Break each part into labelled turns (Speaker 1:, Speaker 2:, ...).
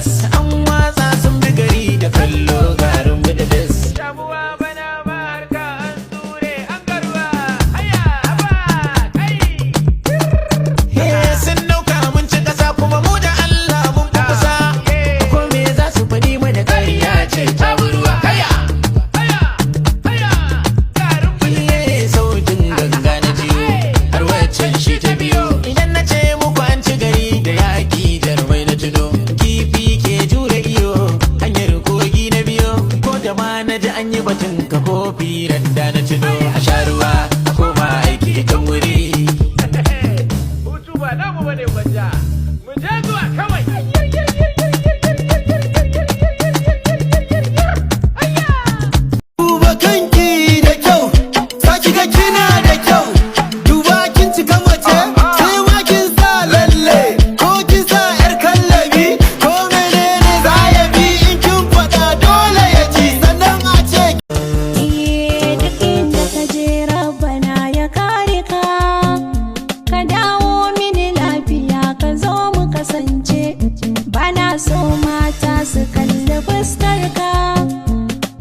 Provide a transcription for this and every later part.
Speaker 1: gas an watsa sun bi gari da kallo garin mu da das
Speaker 2: shamuwa bana ba harka an ture an garwa haya haba kai
Speaker 1: sun dauka mun ci kasa kuma mu da Allah mun fi kusa ko me za su faɗi mana ƙarya ce ta ruwa haya
Speaker 2: garin mu
Speaker 1: sautin ganga na jiyo har waccan shi ta biyo idan na ce muku an ci gari da yaƙi jarmai na tuno kifi ke jure iyo hanyar kogi na biyo ko da ma na ji an yi batun ka kofi randa na tuno a sha ruwa a koma aiki kan wuri
Speaker 2: hutu ba namu bane banja mu je zuwa kawai
Speaker 3: Duba kanki da kyau, saki ga kina da kyau. Duba kin cika mace, sai ma kin sa lalle. Ko kin sa yar kallabi, ko menene za ya bi in kin faɗa dole ya ci. Sannan a ce
Speaker 4: duk inda ka je rabbana ya kare ka, ka dawo mini lafiya ka zo mu kasance. Bana so mata su kalli fuskar ka,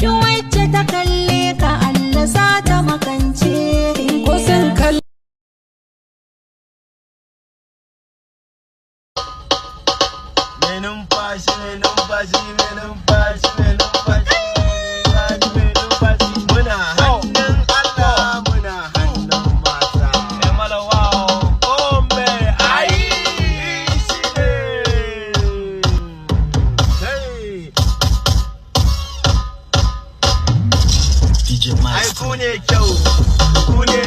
Speaker 4: duk wacce ta kalle ka Allah za ta makance. Ko sun kalli
Speaker 3: mai numfashi, mai numfashi, mai numfashi, mai numfashi. Muna hannun Allah, muna hannun mata. Ai ku ne kyau, ku ne